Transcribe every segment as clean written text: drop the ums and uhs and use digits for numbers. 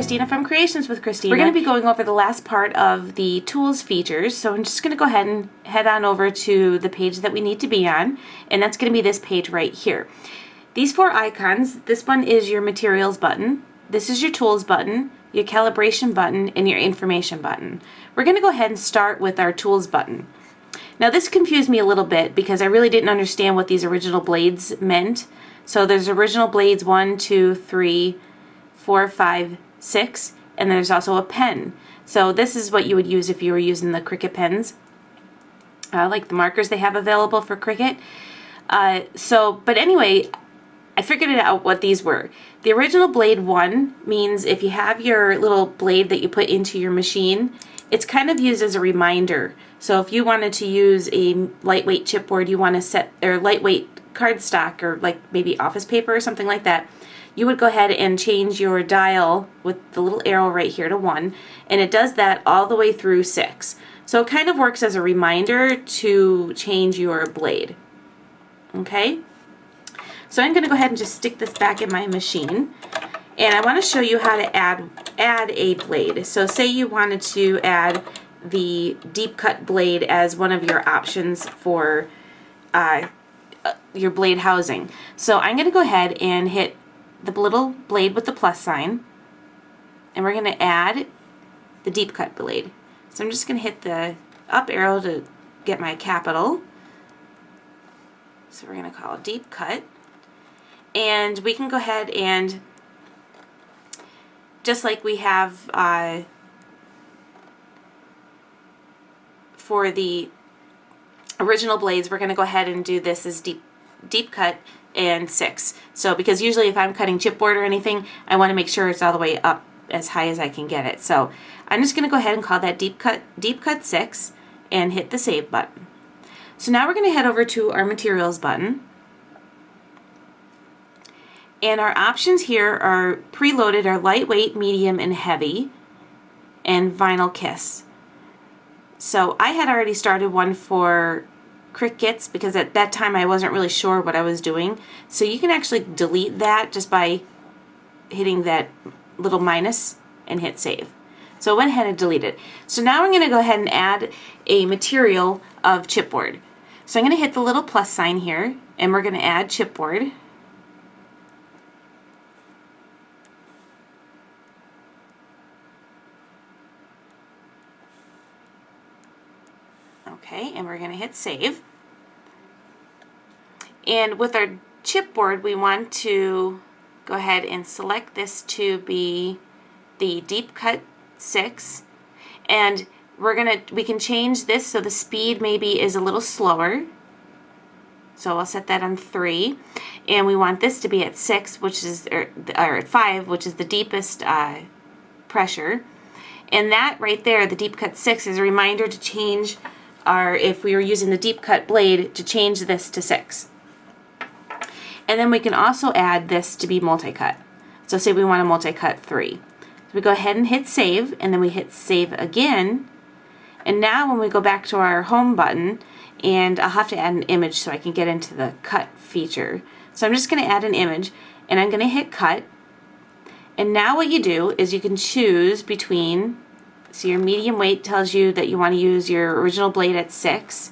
Christina from Creations with Christina. We're going to be going over the last part of the tools features, so I'm just going to go ahead and head on over to the page that we need to be on, and that's going to be this page right here. These 4 icons, this one is your materials button, this is your tools button, your calibration button, and your information button. We're going to go ahead and start with our tools button. Now this confused me a little bit because I really didn't understand what these original blades meant. So there's original blades 1, 2, 3, 4, 5, 6, and there's also a pen. So this is what you would use if you were using the Cricut pens, like the markers they have available for Cricut. But anyway, I figured it out what these were. The original blade 1 means if you have your little blade that you put into your machine, it's kind of used as a reminder. So if you wanted to use a lightweight chipboard, you want to set, or lightweight cardstock, or like maybe office paper or something like that, you would go ahead and change your dial with the little arrow right here to 1, and it does that all the way through 6. So it kind of works as a reminder to change your blade. Okay? So I'm going to go ahead and just stick this back in my machine, and I want to show you how to add a blade. So say you wanted to add the deep cut blade as one of your options for your blade housing. So I'm going to go ahead and hit the little blade with the plus sign, and we're going to add the deep cut blade. So I'm just going to hit the up arrow to get my capital. So we're going to call it deep cut, and we can go ahead and just like we have for the original blades, we're going to go ahead and do this as deep cut and 6. So because usually if I'm cutting chipboard or anything, I want to make sure it's all the way up as high as I can get it. So I'm just going to go ahead and call that deep cut 6 and hit the save button. So now we're going to head over to our materials button. And our options here are preloaded are lightweight, medium, and heavy, and vinyl kiss. So I had already started one for Cricuts because at that time I wasn't really sure what I was doing. So you can actually delete that just by hitting that little minus and hit save. So I went ahead and deleted it. So now I'm going to go ahead and add a material of chipboard. So I'm going to hit the little plus sign here, and we're going to add chipboard. Okay, and we're going to hit save. And with our chipboard, we want to go ahead and select this to be the deep cut 6, and we can change this so the speed maybe is a little slower. So I'll set that on 3, and we want this to be at 6, which is or at 5, which is the deepest pressure. And that right there, the deep cut 6, is a reminder to change if we were using the deep cut blade, to change this to 6. And then we can also add this to be multi-cut. So say we want a multi-cut 3. So we go ahead and hit save, and then we hit save again. And now when we go back to our home button, and I'll have to add an image so I can get into the cut feature. So I'm just going to add an image, and I'm going to hit cut. And now what you do is you can choose between, so your medium weight tells you that you want to use your original blade at 6.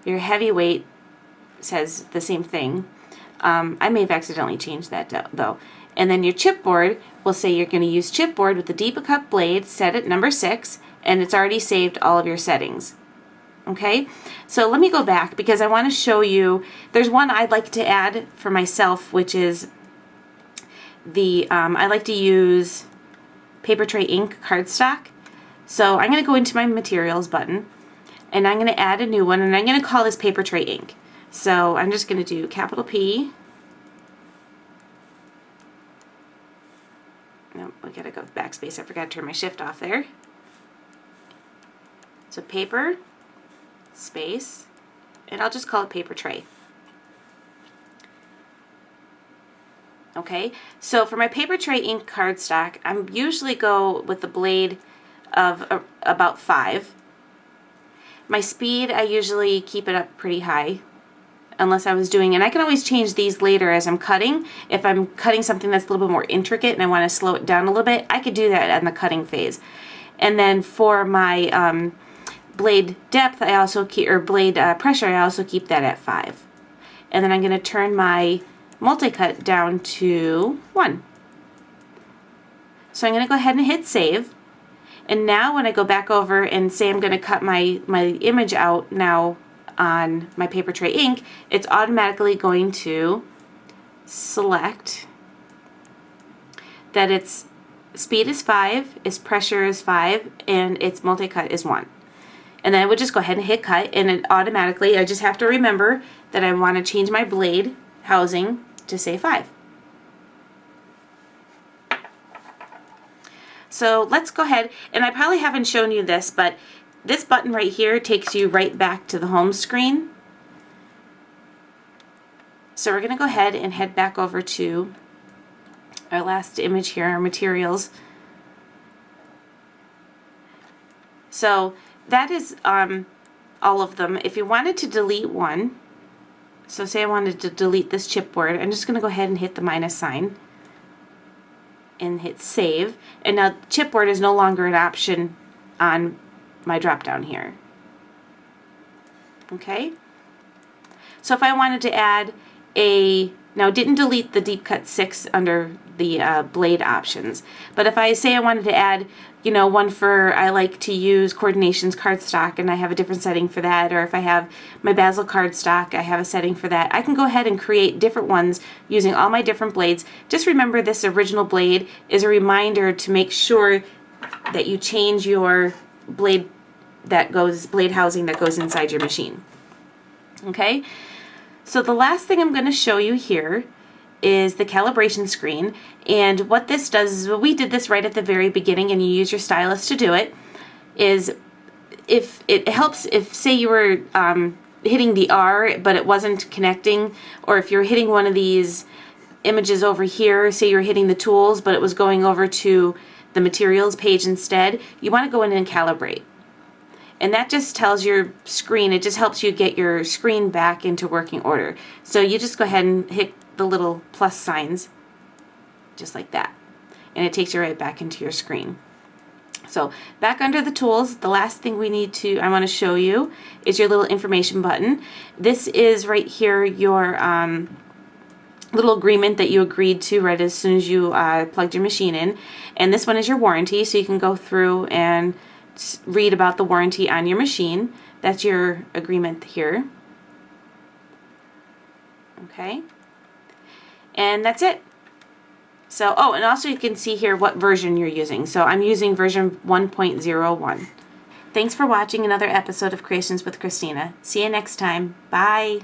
Your heavy weight says the same thing. I may have accidentally changed that though. And then your chipboard will say you're going to use chipboard with the deep cut blade set at number 6, and it's already saved all of your settings. Okay, so let me go back because I want to show you, there's one I'd like to add for myself, which is I like to use paper tray ink cardstock. So I'm going to go into my materials button, and I'm going to add a new one, and I'm going to call this paper tray ink. So I'm just going to do capital P. Nope, I gotta go with Backspace. I forgot to turn my shift off there. So paper, space, and I'll just call it paper tray. Okay, so for my paper tray ink cardstock, I usually go with the blade of about 5. My speed, I usually keep it up pretty high. unless I was doing, and I can always change these later as I'm cutting. If I'm cutting something that's a little bit more intricate and I want to slow it down a little bit, I could do that in the cutting phase. And then for my blade depth, I also keep, or blade pressure, I also keep that at 5. And then I'm going to turn my multi-cut down to 1. So I'm going to go ahead and hit save. And now when I go back over and say I'm going to cut my image out now on my paper tray ink, it's automatically going to select that its speed is 5, its pressure is 5, and its multi-cut is 1. And then I would just go ahead and hit cut, and it automatically, I just have to remember that I want to change my blade housing to say 5. So let's go ahead, and I probably haven't shown you this, but this button right here takes you right back to the home screen. So we're going to go ahead and head back over to our last image here, our materials. So that is all of them. If you wanted to delete one, so say I wanted to delete this chipboard, I'm just going to go ahead and hit the minus sign and hit save. And now chipboard is no longer an option on my drop down here. Okay? So if I wanted to add now it didn't delete the deep cut 6 under the blade options, but if I say I wanted to add, you know, one for, I like to use Coordinations cardstock and I have a different setting for that, or if I have my Basil cardstock, I have a setting for that, I can go ahead and create different ones using all my different blades. Just remember, this original blade is a reminder to make sure that you change your blade housing that goes inside your machine. Okay? So the last thing I'm going to show you here is the calibration screen, and what this does is, well, we did this right at the very beginning and you use your stylus to do it, is if it helps if say you were hitting the R but it wasn't connecting, or if you're hitting one of these images over here, say you're hitting the tools but it was going over to the materials page instead, you want to go in and calibrate. And that just tells your screen, it just helps you get your screen back into working order. So you just go ahead and hit the little plus signs, just like that. And it takes you right back into your screen. So back under the tools, the last thing I want to show you is your little information button. This is right here your little agreement that you agreed to right as soon as you plugged your machine in. And this one is your warranty, so you can go through and read about the warranty on your machine. That's your agreement here. Okay. And that's it. So, oh, and also you can see here what version you're using. So I'm using version 1.01. Thanks for watching another episode of Creations with Christina. See you next time. Bye.